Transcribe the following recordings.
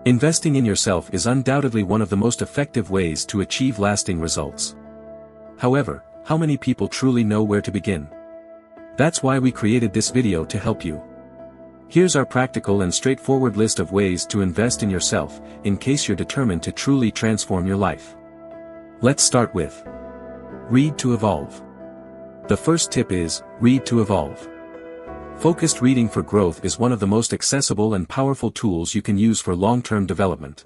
Investing in yourself is undoubtedly one of the most effective ways to achieve lasting results. However, how many people truly know where to begin? That's why we created this video to help you. Here's our practical and straightforward list of ways to invest in yourself, in case you're determined to truly transform your life. Let's start with read to evolve. The first tip is, read to evolve. Focused reading for growth is one of the most accessible and powerful tools you can use for long-term development.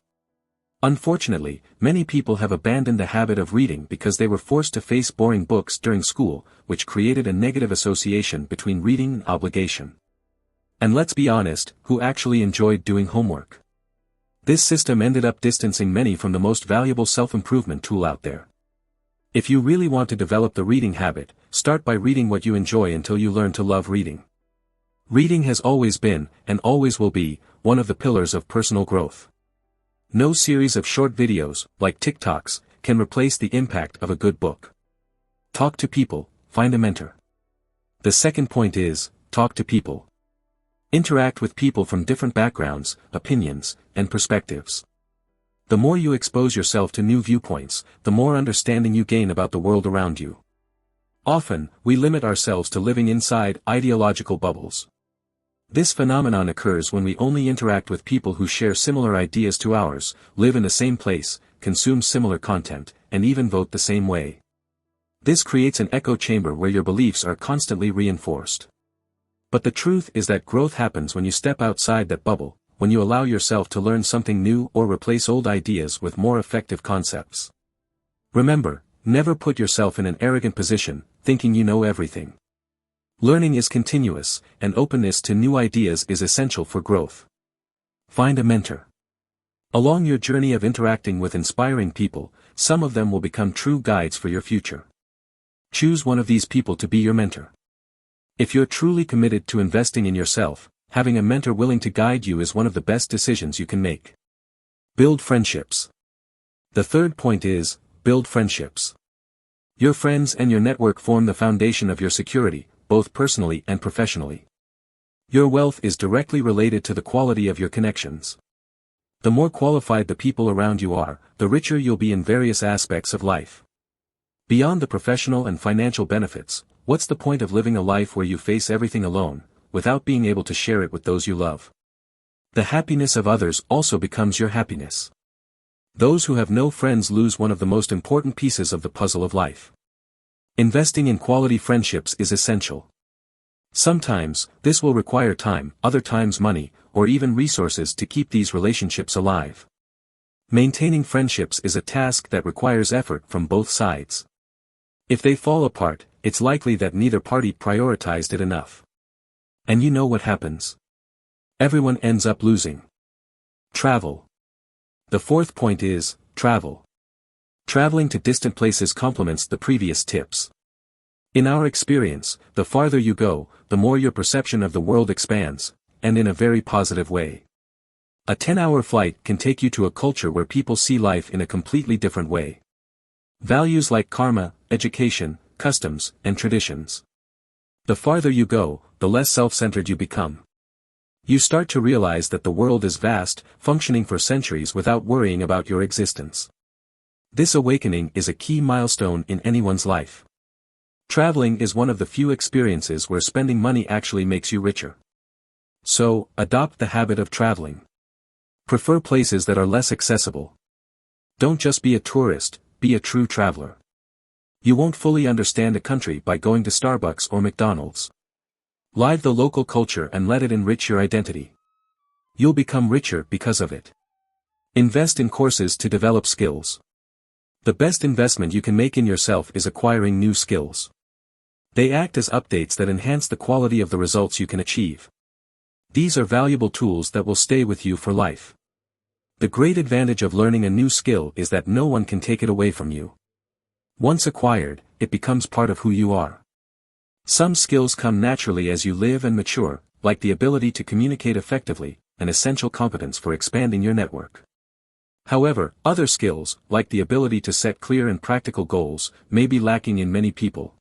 Unfortunately, many people have abandoned the habit of reading because they were forced to face boring books during school, which created a negative association between reading and obligation. And let's be honest, who actually enjoyed doing homework? This system ended up distancing many from the most valuable self-improvement tool out there. If you really want to develop the reading habit, start by reading what you enjoy until you learn to love reading. Reading has always been, and always will be, one of the pillars of personal growth. No series of short videos, like TikToks, can replace the impact of a good book. Talk to people, find a mentor. The second point is, talk to people. Interact with people from different backgrounds, opinions, and perspectives. The more you expose yourself to new viewpoints, the more understanding you gain about the world around you. Often, we limit ourselves to living inside ideological bubbles. This phenomenon occurs when we only interact with people who share similar ideas to ours, live in the same place, consume similar content, and even vote the same way. This creates an echo chamber where your beliefs are constantly reinforced. But the truth is that growth happens when you step outside that bubble, when you allow yourself to learn something new or replace old ideas with more effective concepts. Remember, never put yourself in an arrogant position, thinking you know everything. Learning is continuous, and openness to new ideas is essential for growth. Find a mentor. Along your journey of interacting with inspiring people, some of them will become true guides for your future. Choose one of these people to be your mentor. If you're truly committed to investing in yourself, having a mentor willing to guide you is one of the best decisions you can make. Build friendships. The third point is, build friendships. Your friends and your network form the foundation of your security, both personally and professionally. Your wealth is directly related to the quality of your connections. The more qualified the people around you are, the richer you'll be in various aspects of life. Beyond the professional and financial benefits, what's the point of living a life where you face everything alone, without being able to share it with those you love? The happiness of others also becomes your happiness. Those who have no friends lose one of the most important pieces of the puzzle of life. Investing in quality friendships is essential. Sometimes, this will require time, other times money, or even resources to keep these relationships alive. Maintaining friendships is a task that requires effort from both sides. If they fall apart, it's likely that neither party prioritized it enough. And you know what happens? Everyone ends up losing. Travel. The fourth point is, travel. Traveling to distant places complements the previous tips. In our experience, the farther you go, the more your perception of the world expands, and in a very positive way. A 10-hour flight can take you to a culture where people see life in a completely different way. Values like karma, education, customs, and traditions. The farther you go, the less self-centered you become. You start to realize that the world is vast, functioning for centuries without worrying about your existence. This awakening is a key milestone in anyone's life. Traveling is one of the few experiences where spending money actually makes you richer. So, adopt the habit of traveling. Prefer places that are less accessible. Don't just be a tourist, be a true traveler. You won't fully understand a country by going to Starbucks or McDonald's. Live the local culture and let it enrich your identity. You'll become richer because of it. Invest in courses to develop skills. The best investment you can make in yourself is acquiring new skills. They act as updates that enhance the quality of the results you can achieve. These are valuable tools that will stay with you for life. The great advantage of learning a new skill is that no one can take it away from you. Once acquired, it becomes part of who you are. Some skills come naturally as you live and mature, like the ability to communicate effectively, an essential competence for expanding your network. However, other skills, like the ability to set clear and practical goals, may be lacking in many people.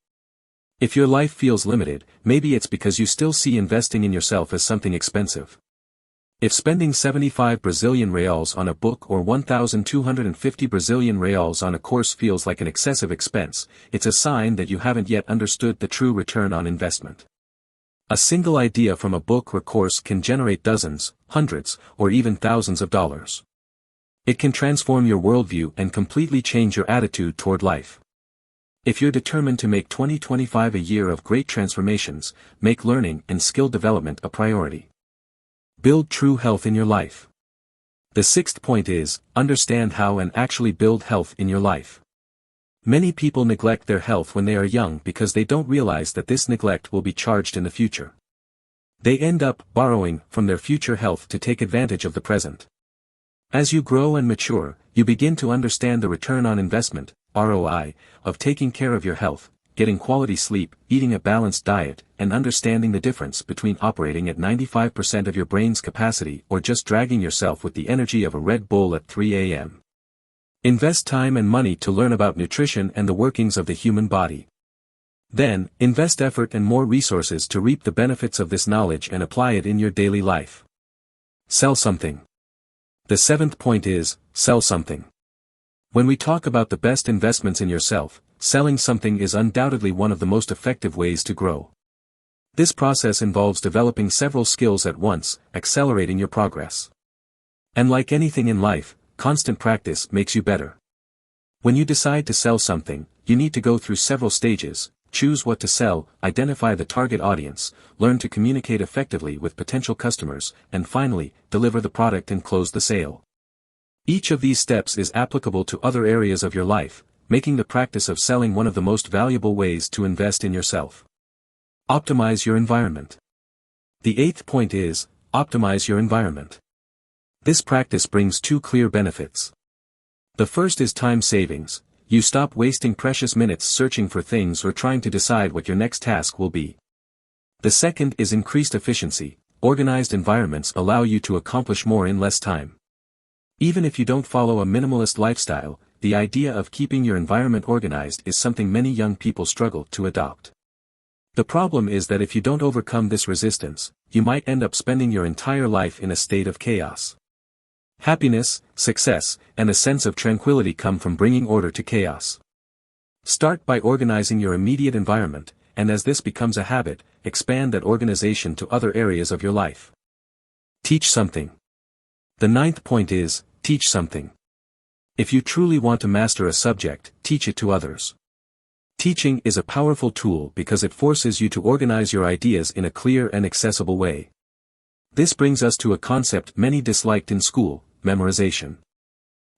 If your life feels limited, maybe it's because you still see investing in yourself as something expensive. If spending 75 Brazilian reals on a book or 1,250 Brazilian reals on a course feels like an excessive expense, it's a sign that you haven't yet understood the true return on investment. A single idea from a book or course can generate dozens, hundreds, or even thousands of dollars. It can transform your worldview and completely change your attitude toward life. If you're determined to make 2025 a year of great transformations, make learning and skill development a priority. Build true health in your life. The sixth point is, understand how and actually build health in your life. Many people neglect their health when they are young because they don't realize that this neglect will be charged in the future. They end up borrowing from their future health to take advantage of the present. As you grow and mature, you begin to understand the return on investment, ROI, of taking care of your health, getting quality sleep, eating a balanced diet, and understanding the difference between operating at 95% of your brain's capacity or just dragging yourself with the energy of a Red Bull at 3 a.m. Invest time and money to learn about nutrition and the workings of the human body. Then, invest effort and more resources to reap the benefits of this knowledge and apply it in your daily life. Sell something. The seventh point is, sell something. When we talk about the best investments in yourself, selling something is undoubtedly one of the most effective ways to grow. This process involves developing several skills at once, accelerating your progress. And like anything in life, constant practice makes you better. When you decide to sell something, you need to go through several stages: choose what to sell, identify the target audience, learn to communicate effectively with potential customers, and finally, deliver the product and close the sale. Each of these steps is applicable to other areas of your life, making the practice of selling one of the most valuable ways to invest in yourself. Optimize your environment. The eighth point is, optimize your environment. This practice brings two clear benefits. The first is time savings. You stop wasting precious minutes searching for things or trying to decide what your next task will be. The second is increased efficiency. Organized environments allow you to accomplish more in less time. Even if you don't follow a minimalist lifestyle, the idea of keeping your environment organized is something many young people struggle to adopt. The problem is that if you don't overcome this resistance, you might end up spending your entire life in a state of chaos. Happiness, success, and a sense of tranquility come from bringing order to chaos. Start by organizing your immediate environment, and as this becomes a habit, expand that organization to other areas of your life. Teach something. The ninth point is, teach something. If you truly want to master a subject, teach it to others. Teaching is a powerful tool because it forces you to organize your ideas in a clear and accessible way. This brings us to a concept many disliked in school: memorization.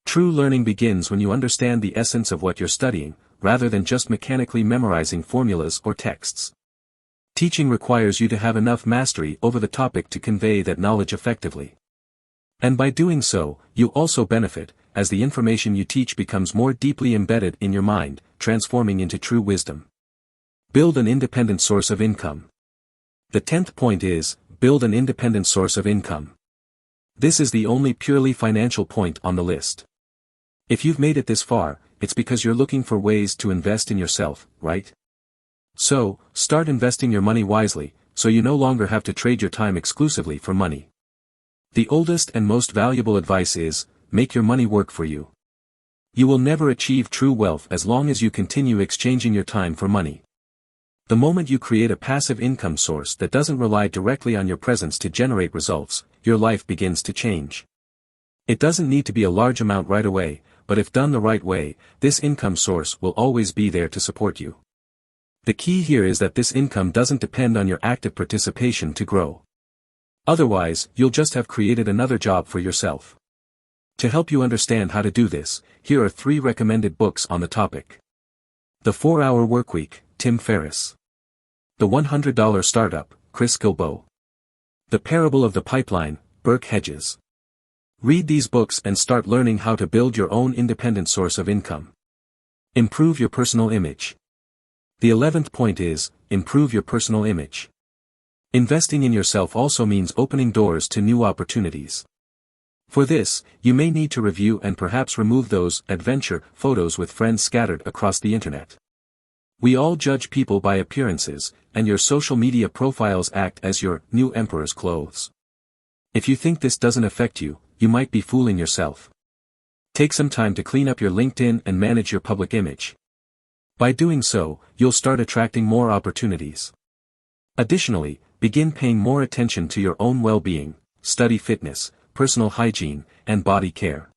True learning begins when you understand the essence of what you're studying, rather than just mechanically memorizing formulas or texts. Teaching requires you to have enough mastery over the topic to convey that knowledge effectively. And by doing so, you also benefit, as the information you teach becomes more deeply embedded in your mind, transforming into true wisdom. Build an independent source of income. The 10th point is, build an independent source of income. This is the only purely financial point on the list. If you've made it this far, it's because you're looking for ways to invest in yourself, right? So, start investing your money wisely, so you no longer have to trade your time exclusively for money. The oldest and most valuable advice is, make your money work for you. You will never achieve true wealth as long as you continue exchanging your time for money. The moment you create a passive income source that doesn't rely directly on your presence to generate results, your life begins to change. It doesn't need to be a large amount right away, but if done the right way, this income source will always be there to support you. The key here is that this income doesn't depend on your active participation to grow. Otherwise, you'll just have created another job for yourself. To help you understand how to do this, here are 3 recommended books on the topic. The 4-Hour Workweek, Tim Ferriss. The $100 Startup, Chris Guillebeau. The Parable of the Pipeline, Burke Hedges. Read these books and start learning how to build your own independent source of income. Improve your personal image. The 11th point is, improve your personal image. Investing in yourself also means opening doors to new opportunities. For this, you may need to review and perhaps remove those adventure photos with friends scattered across the internet. We all judge people by appearances, and your social media profiles act as your new emperor's clothes. If you think this doesn't affect you, you might be fooling yourself. Take some time to clean up your LinkedIn and manage your public image. By doing so, you'll start attracting more opportunities. Additionally, begin paying more attention to your own well-being, study fitness, personal hygiene, and body care.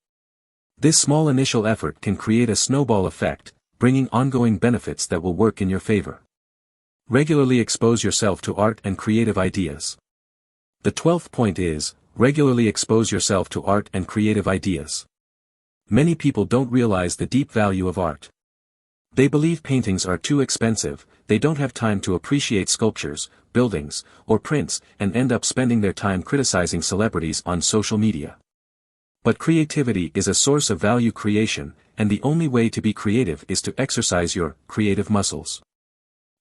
This small initial effort can create a snowball effect, bringing ongoing benefits that will work in your favor. Regularly expose yourself to art and creative ideas. The 12th point is, regularly expose yourself to art and creative ideas. Many people don't realize the deep value of art. They believe paintings are too expensive, they don't have time to appreciate sculptures, buildings, or prints, and end up spending their time criticizing celebrities on social media. But creativity is a source of value creation, and the only way to be creative is to exercise your creative muscles.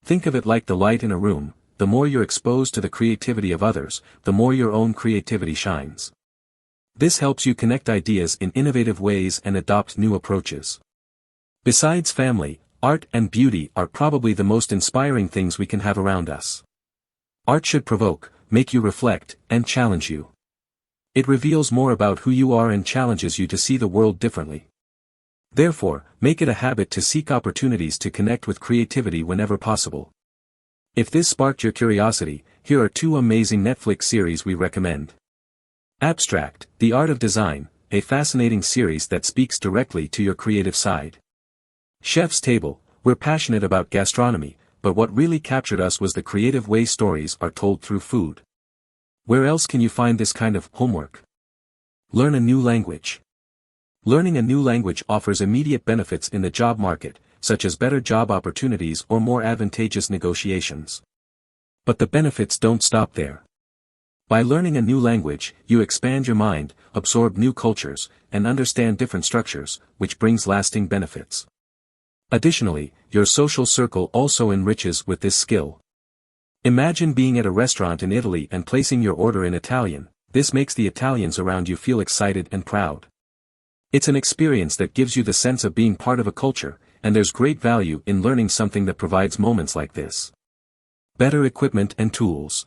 Think of it like the light in a room. The more you're exposed to the creativity of others, the more your own creativity shines. This helps you connect ideas in innovative ways and adopt new approaches. Besides family, art and beauty are probably the most inspiring things we can have around us. Art should provoke, make you reflect, and challenge you. It reveals more about who you are and challenges you to see the world differently. Therefore, make it a habit to seek opportunities to connect with creativity whenever possible. If this sparked your curiosity, here are 2 amazing Netflix series we recommend. Abstract, The Art of Design, a fascinating series that speaks directly to your creative side. Chef's Table, we're passionate about gastronomy, but what really captured us was the creative way stories are told through food. Where else can you find this kind of homework? Learn a new language. Learning a new language offers immediate benefits in the job market, such as better job opportunities or more advantageous negotiations. But the benefits don't stop there. By learning a new language, you expand your mind, absorb new cultures, and understand different structures, which brings lasting benefits. Additionally, your social circle also enriches with this skill. Imagine being at a restaurant in Italy and placing your order in Italian. This makes the Italians around you feel excited and proud. It's an experience that gives you the sense of being part of a culture, and there's great value in learning something that provides moments like this. Better equipment and tools.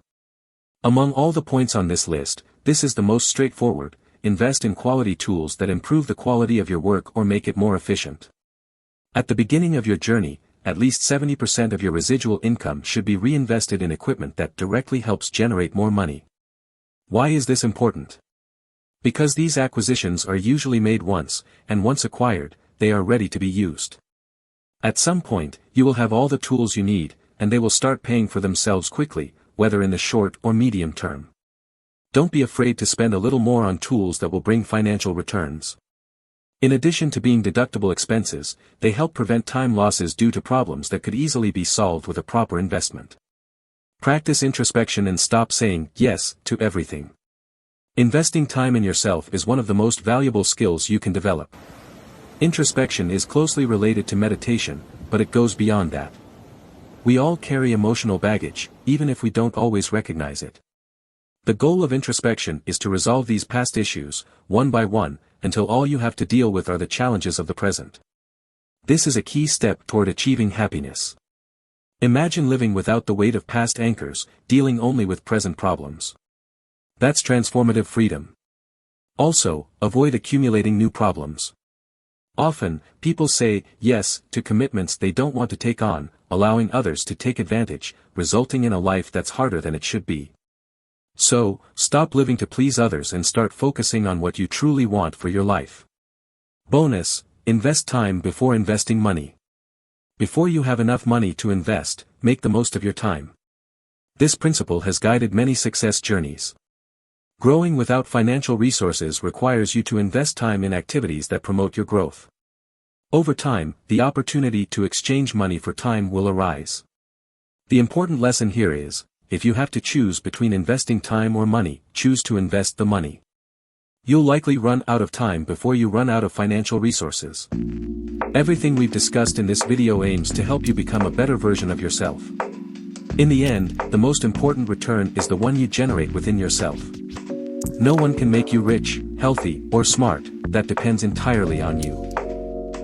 Among all the points on this list, this is the most straightforward. Invest in quality tools that improve the quality of your work or make it more efficient. At the beginning of your journey, at least 70% of your residual income should be reinvested in equipment that directly helps generate more money. Why is this important? Because these acquisitions are usually made once, and once acquired, they are ready to be used. At some point, you will have all the tools you need, and they will start paying for themselves quickly, whether in the short or medium term. Don't be afraid to spend a little more on tools that will bring financial returns. In addition to being deductible expenses, they help prevent time losses due to problems that could easily be solved with a proper investment. Practice introspection and stop saying yes to everything. Investing time in yourself is one of the most valuable skills you can develop. Introspection is closely related to meditation, but it goes beyond that. We all carry emotional baggage, even if we don't always recognize it. The goal of introspection is to resolve these past issues, one by one, until all you have to deal with are the challenges of the present. This is a key step toward achieving happiness. Imagine living without the weight of past anchors, dealing only with present problems. That's transformative freedom. Also, avoid accumulating new problems. Often, people say yes to commitments they don't want to take on, allowing others to take advantage, resulting in a life that's harder than it should be. So, stop living to please others and start focusing on what you truly want for your life. Bonus, invest time before investing money. Before you have enough money to invest, make the most of your time. This principle has guided many success journeys. Growing without financial resources requires you to invest time in activities that promote your growth. Over time, the opportunity to exchange money for time will arise. The important lesson here is, if you have to choose between investing time or money, choose to invest the money. You'll likely run out of time before you run out of financial resources. Everything we've discussed in this video aims to help you become a better version of yourself. In the end, the most important return is the one you generate within yourself. No one can make you rich, healthy, or smart, that depends entirely on you.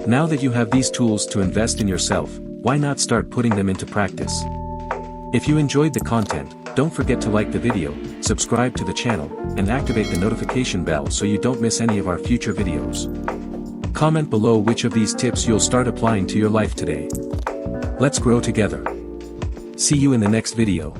Now that you have these tools to invest in yourself, why not start putting them into practice? If you enjoyed the content, Don't forget to like the video, subscribe to the channel, and activate the notification bell so you don't miss any of our future videos. Comment below which of these tips you'll start applying to your life today. Let's grow together. See you in the next video.